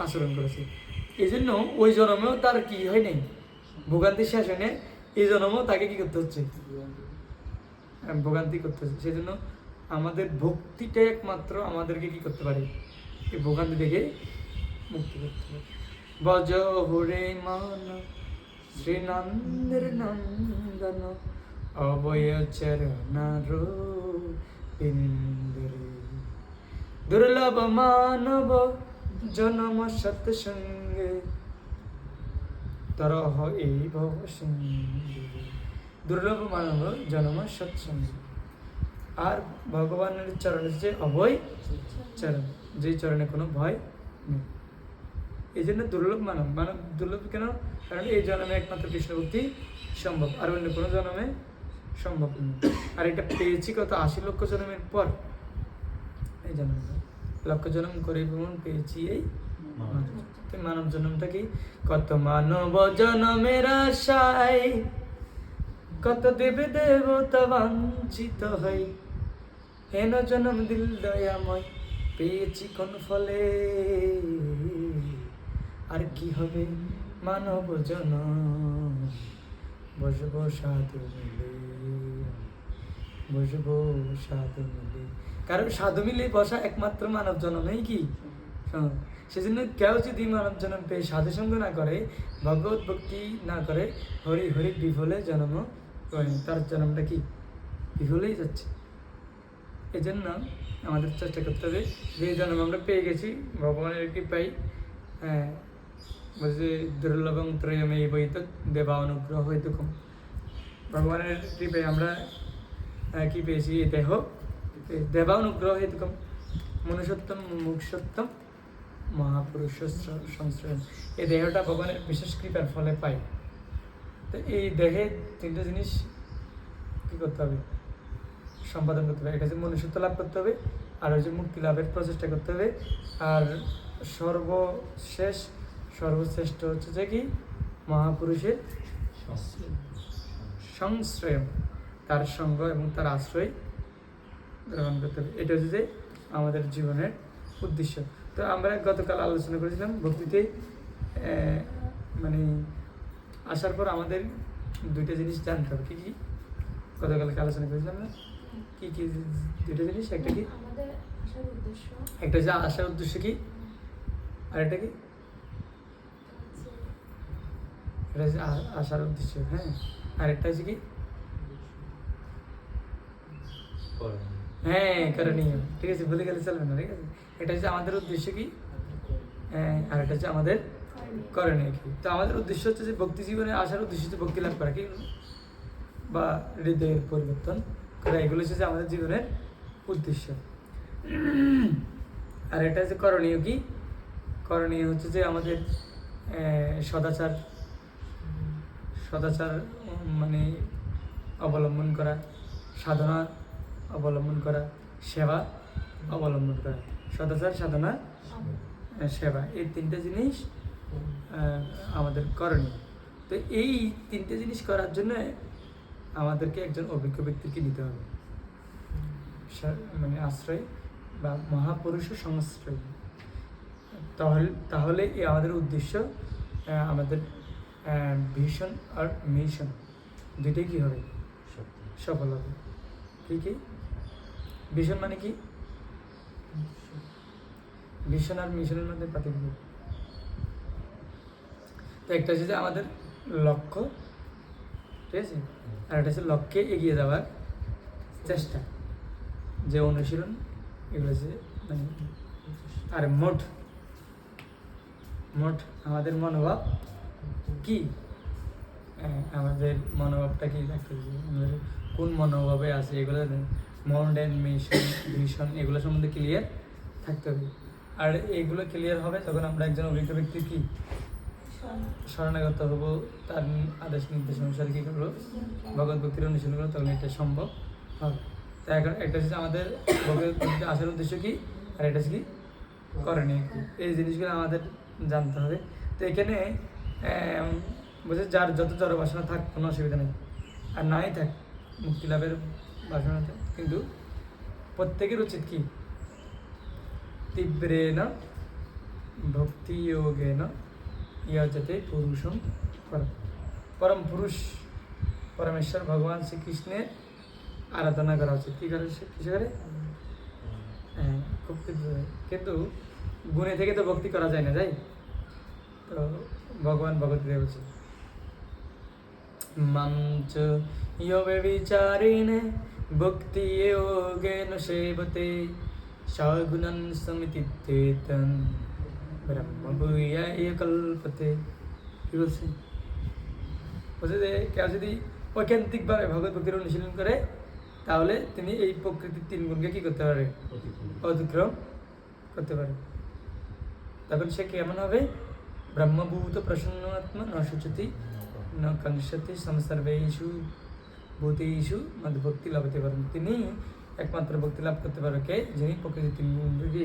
আচরণ করেছে। এই জন্য ওই জন্মেও তার কি হয় নাই, ভোগান্তি শেষ হয় না, এই জন্মেও তাকে কি করতে হচ্ছে, ভোগান্তি করতে হচ্ছে। সেই জন্য আমাদের ভক্তিটা একমাত্র আমাদেরকে কি করতে পারে, এই ভোগান্তি থেকে মুক্তি করতে পারে। বজ হরে মান শ্রীনন্দের নন্দন অবয় চরণার বিন্দরে দুর্লভ মানব জনম সৎসঙ্গে তরহ এই ভব সঙ্গে। দুর্লভ মানব জনম সৎসঙ্গে। আর ভগবানের চরণ হচ্ছে অভয় চরণ, যে চরণে কোনো ভয় নেই। এই জন্য দুর্লভ মানব। মানব দুর্লভ কেন? কারণ এই জন্মে একমাত্র কৃষ্ণ ভক্তি সম্ভব, আর অন্য কোনো জন্মে সম্ভব নয়। আর এটা পেয়েছি কত 80 লক্ষ জন্মের পর। এই জন্ম লক্ষ জন্ম করে ভ্রমণ পেয়েছি এই মানব জন্মটা কি? কত মানব জন্মের আশায় কত দেবে দেবতা বাঞ্ছিত হয়, হেন জন্ম দিল দয়াময় পেয়েছি কোন ফলে, আর কি হবে মানব জনম বসব সাধু মিলে, বসব সাধু মিলে। কারণ সাধু মিলে বসা একমাত্র মানব জন্মেই কি। সেজন্য কেউ যদি মানব জন্ম পেয়ে সাধু সঙ্গ না করে, ভগবত ভক্তি না করে, হরি হরি বিফলে জন্ম করে, তার জন্মটা কি বিফলেই যাচ্ছে। এই জন্য আমাদের চেষ্টা করতে হবে যে জন্ম আমরা পেয়ে গেছি ভগবানের কৃপাই, বলছে দুর্লভং ত্রয়মে বৈত দেবা অনুগ্রহ হইতুকম। ভগবানের কৃপায় আমরা কি পেয়েছি? এই দেহ দেবা অনুগ্রহ হইতুকম মনুষ্যত্বম মুমুক্ষুত্বম মহাপুরুষ সংশ্রয়। এই দেহটা ভগবানের বিশেষ কৃপার ফলে পাই। তো এই দেহে তিনটা জিনিস কি করতে হবে, সম্পাদন করতে হবে। এটা হচ্ছে মনুষ্যত্ব লাভ করতে হবে, আর হচ্ছে মুক্তি লাভের প্রচেষ্টা করতে হবে, আর সর্বশ্রেষ্ঠ হচ্ছে যে কি মহাপুরুষের সংশ্রয়, তার সঙ্গ এবং তার আশ্রয় গ্রহণ করতে হবে। এটা হচ্ছে যে আমাদের জীবনের উদ্দেশ্য। তো আমরা গতকাল আলোচনা করেছিলাম ভক্তিতে মানে আসার পর আমাদের দুইটা জিনিস জানতে হবে। কি কি গতকালকে আলোচনা করেছিলাম না? কি কি দুইটা জিনিস? একটা কি, আমাদের আসার উদ্দেশ্য, একটা হচ্ছে আসার উদ্দেশ্য কি, আর একটা কি, এটা হচ্ছে আসার উদ্দেশ্য। হ্যাঁ, আর একটা হচ্ছে কি, হ্যাঁ করণীয়। ঠিক আছে, বলে গেলে চলবে না। ঠিক আছে, এটা হচ্ছে আমাদের উদ্দেশ্য কি, আর এটা হচ্ছে আমাদের করণীয় কি। তো আমাদের উদ্দেশ্য হচ্ছে যে ভক্তি জীবনে আসার উদ্দেশ্য হচ্ছে ভক্তি লাভ করা কি, বা হৃদয়ের পরিবর্তন করা। এগুলো হচ্ছে যে আমাদের জীবনের উদ্দেশ্য। আর এটা হচ্ছে করণীয় কি, করণীয় হচ্ছে যে আমাদের সদাচার মানে অবলম্বন করা, সাধনা অবলম্বন করা, সেবা অবলম্বন করা। সদাচার, সাধনা, সেবা, এই তিনটা জিনিস আমাদের করণীয়। তো এই তিনটে জিনিস করার জন্য আমাদেরকে একজন অভিজ্ঞ ব্যক্তিকে নিতে হবে, মানে আশ্রয় বা মহাপুরুষের সংশ্রয়। তাহলে এই আমাদের উদ্দেশ্য, আমাদের ভিশন আর মিশন দুইটাই কি হবে, সফল হবে। কি ভিশন মানে কি, ভিশন আর মিশনের মধ্যে পার্থক্য। তো একটা হচ্ছে যে আমাদের লক্ষ্য, ঠিক আছে, আর একটা হচ্ছে লক্ষ্যে এগিয়ে যাওয়ার চেষ্টা, যে অনুশীলন, এগুলো হচ্ছে মানে। আর মোট আমাদের মনোভাব কি, আমাদের মনোভাবটা কি থাকতে হবে, আমাদের কোন মনোভাবে আছে এগুলো মডার্ন মিশন ভিশন এগুলো সম্বন্ধে ক্লিয়ার থাকতে হবে। আর এগুলো ক্লিয়ার হবে যখন আমরা একজন অভিজ্ঞ ব্যক্তি কি শরণাগত হব, তার আদেশ নির্দেশ অনুসারে কী করবো ভগবত ভক্তির অনুশীলন করবো, তখন এটা সম্ভব হবে। তাই এখন একটা হচ্ছে আমাদের ভগবত ভক্তিতে আসার উদ্দেশ্য কি, আর এটা হচ্ছে কি করণীয় কি, এই জিনিসগুলো আমাদের জানতে হবে। তো এখানে বলছে যার যত জড় বাসনা থাক কোনো অসুবিধা নেই, আর নাই থাক মুক্তি লাভের বাসনা থাক, কিন্তু প্রত্যেকের উচিত কি তীব্রেণ ভক্তি যোগেন ইয়াজতে পুরুষম পরম, পরম পুরুষ পরমেশ্বর ভগবান শ্রীকৃষ্ণের আরাধনা করা উচিত। কী করে কিসে করে? হ্যাঁ, খুব কিন্তু গুণে থেকে তো ভক্তি করা যায় না, যাই তো ভগবান ভগবদ্গীতা বলছে মঞ্চ ইয়বে বিচারেণ ভক্তি যোগেন সেবতে সগুণন সমিতিতেতন ব্রহ্ম ভূয়া কল্পতে। কি বলছে? বলছে যে কেউ যদি ঐকান্তিকভাবে ভগবত ভক্তির অনুশীলন করে তাহলে তিনি এই প্রকৃতির 3 গুণকে কি করতে পারে? অতিক্রম করতে পারে। তখন সে কেমন হবে? ব্রহ্মভূত প্রসন্নাত্মা ন শুচতি ন কাঙ্ক্ষতি সংসর্বেষু ভূতেষু মদ্ভক্তি লাভতে পারেন। তিনি একমাত্র ভক্তি লাভ করতে পারে কে? যিনি প্রকৃতির 3 গুণকে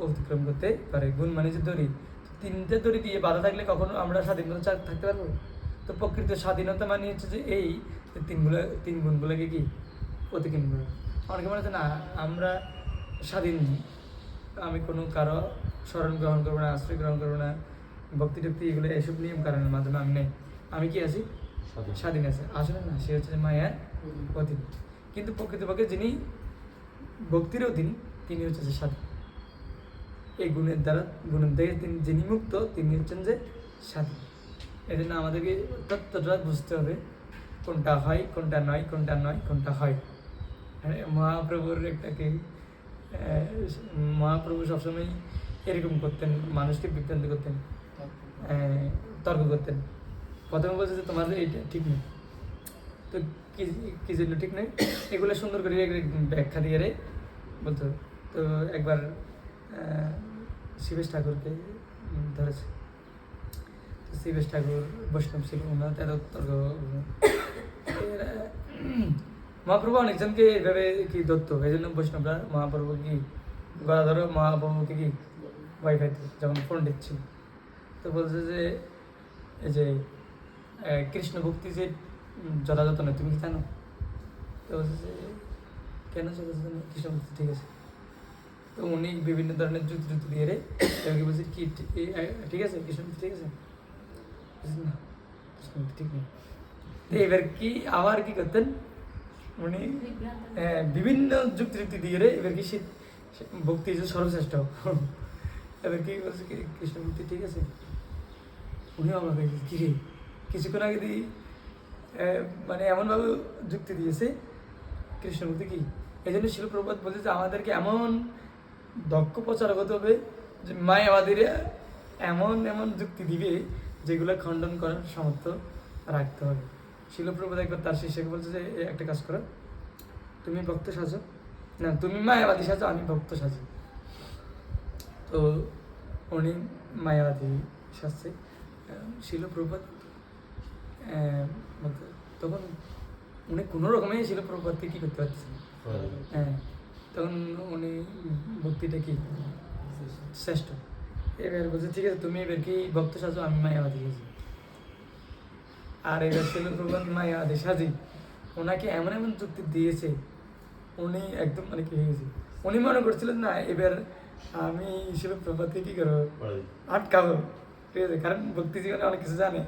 অতিক্রম করতে পারে। গুণ মানে যে দড়ি, 3টে দড়ি দিয়ে বাধা থাকলে কখনো আমরা স্বাধীনতা থাকতে পারবো? তো প্রকৃতির স্বাধীনতা মানে হচ্ছে যে এই 3 গুণগুলোকে কি অতিক্রম করা। অনেকে মনে হচ্ছে না আমরা স্বাধীন, আমি কোনো কারো স্মরণ গ্রহণ করবো না, আশ্রয় গ্রহণ করবো না, ভক্তি টক্তি এগুলো এসব নিয়ম কারণের মাধ্যমে আমি নেই, আমি কি আছি? স্বাধীন আছে। আসলে না, সে হচ্ছে মায়ার অধীন। কিন্তু প্রকৃতপক্ষে যিনি ভক্তির অধীন তিনি হচ্ছে যে স্বাধীন। এই গুণের থেকে যিনি মুক্ত তিনি হচ্ছেন যে স্বাধীন। এই জন্য আমাদেরকে তত্ত্বটা বুঝতে হবে, কোনটা হয় কোনটা নয়, কোনটা নয় কোনটা হয়। মহাপ্রভুর একটাকে মহাপ্রভু সবসময় এরকম করতেন, মানুষকে বিভ্রান্ত করতেন, তর্ক করতেন। প্রথমে বলছে যে তোমাদের এইটা ঠিক নেই, তো কি জন্য ঠিক নেই এগুলো সুন্দর করে ব্যাখ্যা দিয়ে রে বলতো। তো একবার শিবেশ ঠাকুরকে ধরেছে, তো শিবেশ ঠাকুর বৈষ্ণব ছিল, ওনার তেরো তর্ক। মহাপ্রভু অনেকজনকে এইভাবে কি দত্ত, এই জন্য বৈষ্ণবরা মহাপ্রভু কি গদাধর মহাপ্রভুকে কি ভয় পাইত যখন পণ্ডিত ছিল। তো বলছে যে এই যে কৃষ্ণ ভক্তি যে যথাযথ নয়, তুমি কি জানো? তো বলছে যে কেন যথাযথ নয়? কৃষ্ণ ভক্তি ঠিক আছে। তো উনি বিভিন্ন ধরনের যুক্তি দিয়ে রে বলছে কি ঠিক আছে, কৃষ্ণ ভক্তি ঠিক আছে না, কৃষ্ণ ভক্তি ঠিক নেই। তো এবার কি আবার কি করতেন উনি? বিভিন্ন যুক্তি দিয়ে রে এবার কি ভক্তি যে সর্বশ্রেষ্ঠ, এবার কি বলছে কৃষ্ণ ভক্তি ঠিক আছে। উনি অবাক হয়ে গেছে, কি রে কিছুক্ষণ আগে দিই মানে এমনভাবে যুক্তি দিয়েছে কৃষ্ণ ভক্তি কি। এই জন্য শিল প্রপাত বলছে যে আমাদেরকে এমন দক্ষ প্রচারক হতে হবে যে মায়াবাদীরা এমন এমন যুক্তি দিবে যেগুলো খণ্ডন করার সামর্থ্য রাখতে হবে। শিলপ্রপাত একবার তার শিষ্যকে বলছে যে একটা কাজ করো, তুমি ভক্ত সাজো, না তুমি মায়াবাদী সাজো, আমি ভক্ত সাজি। তো উনি মায়াবাদী সাজছে। শিলপ্রপাত তখন উনি কোনো রকমে শিলপ্রপাতকে কী করতে পারছেন, তখন উনি ভক্তিটা কি শ্রেষ্ঠ। এবার বলছে ঠিক আছে তুমি এবার কি ভক্ত সাজো, আমি মায়াবাদী সাজি। আর এবার শিলপ্রপাত মায়াবাদী সাজি ওনাকে এমন এমন যুক্তি দিয়েছে, উনি একদম মানে কি হয়ে গেছে। উনি মনে করছিলেন না এবার আমি শিলপ্রপাতকে কী করবো, আটকাবো, ঠিক আছে, কারণ ভক্তি জীবনে অনেক কিছু জানে,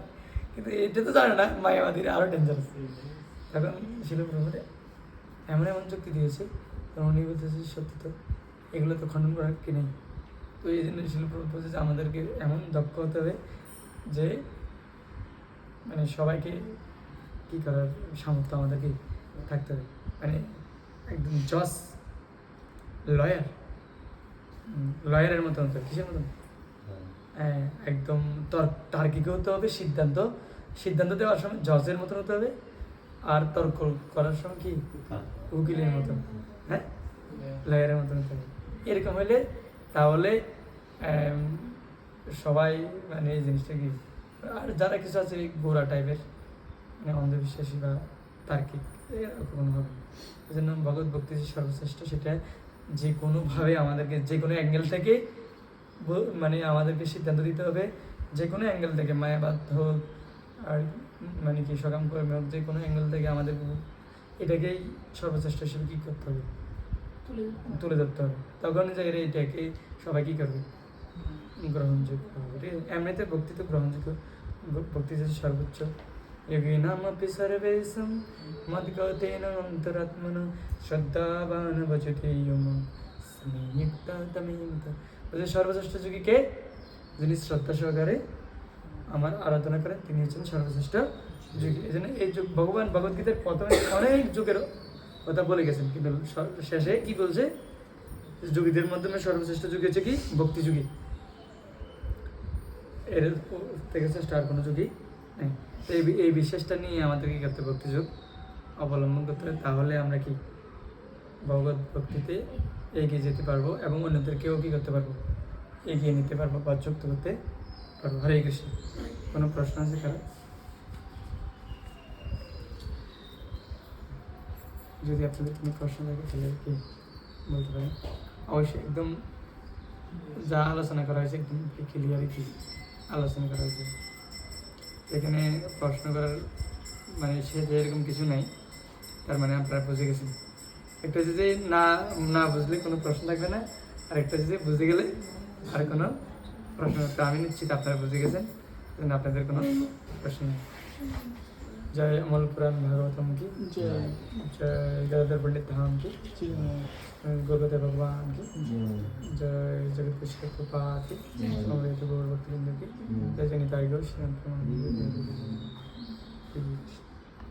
কিন্তু এটা তো জানে না মায়াবাদীরা আরও ডেঞ্জারাস। তখন শিলপ্রপাতে এমন এমন যুক্তি দিয়েছে, উনি বলতেছে সত্যি তো এগুলো তো খণ্ডন করার কি নেই। তো এই জন্য শিলপ্রপাত বলছে যে আমাদেরকে এমন দক্ষ হতে হবে যে মানে সবাইকে কী করার সামর্থ্য আমাদেরকে থাকতে হবে, মানে একদম জজ লয়ারের মতন হতে হবে। কিসের মতন? একদম তার্কিক হতে হবে, সিদ্ধান্ত সিদ্ধান্ত দেওয়ার সময় জজের মতন হতে হবে, আর তর্ক করার সময় কি উকিলের মতন, হ্যাঁ, লয়ারের মতন হতে হবে। এরকম হলে তাহলে সবাই মানে এই জিনিসটা কি, আর যারা কিছু আছে গোড়া টাইপের মানে অন্ধবিশ্বাসী বা তার্কিক এরকম হবে। এই জন্য ভগবত ভক্তি যে সর্বশ্রেষ্ঠ, সেটা যে কোনোভাবে আমাদেরকে যে কোনো অ্যাঙ্গেল থেকে মানে আমাদেরকে সিদ্ধান্ত দিতে হবে, যে কোনো অ্যাঙ্গেল থেকে, মায়াবাদ হোক আর মানে কি সকাম কর্মী হোক, যে কোনো অ্যাঙ্গেল থেকে আমাদের এটাকেই সর্বশ্রেষ্ঠ হিসেবে কী করতে হবে, তুলে ধরতে হবে। তখন জায়গায় এটাকে সবাই কী করবে, গ্রহণযোগ্য হবে। ঠিক আছে, এমনিতে ভক্তি তো গ্রহণযোগ্য, ভক্তি যে সর্বোচ্চ। যোগিনামপি সর্বেষাং মদ্গতেন অন্তরাত্মনা শ্রদ্ধাবান ভজতে ইয়ম স্মৃত্যা তমেয়িত। বলছে সর্বশ্রেষ্ঠ যোগী কে? যিনি শ্রদ্ধা সহকারে আমার আরাধনা করেন, তিনি হচ্ছেন সর্বশ্রেষ্ঠ যোগী। এই জন্য এই যুগ ভগবান ভগবদ্গীতার প্রথমে অনেক যুগের কথা বলে গেছেন, কিন্তু শেষে কি বলছে? যোগীদের মাধ্যমে সর্বশ্রেষ্ঠ যোগী হচ্ছে কি? ভক্তি যোগী। এর থেকে শ্রেষ্ঠ আর কোনো যোগী নেই। তো এই বিশ্বাসটা নিয়ে আমাদের কি করতে, ভক্তিযোগ অবলম্বন করতে হবে। তাহলে আমরা কি ভগবত ভক্তিতে এগিয়ে যেতে পারবো এবং অন্যদেরকেও কি করতে পারবো, এগিয়ে নিতে পারবো বা যুক্ত করতে পারবো। হরে কৃষ্ণ। কোনো প্রশ্ন আছে কারো? যদি আপনাদের কোনো প্রশ্ন থাকে তাহলে কি বলতে পারেন। অবশ্যই একদম যা আলোচনা করা হয়েছে একদম ক্লিয়ারই কি আলোচনা করা হয়েছে। এখানে প্রশ্ন করার মানে সে যে এরকম কিছু নাই, তার মানে আপনারা বুঝে গেছেন। একটা হচ্ছে যে না বুঝলে কোনো প্রশ্ন থাকবে না, আর একটা হচ্ছে যে বুঝে গেলে আর কোনো প্রশ্ন। তো আমি নিশ্চিত আপনারা বুঝে গেছেন, আপনাদের কোনো প্রশ্ন নেই। जय अमल पुराण भागवतम की जय, जय गदाधर पंडित धाम की जय, गुरुदेव भगवान की जय, जगत कृष्ण कृपा की समवेत गौर भक्तवृंद की जय, जय निताई गौर श्री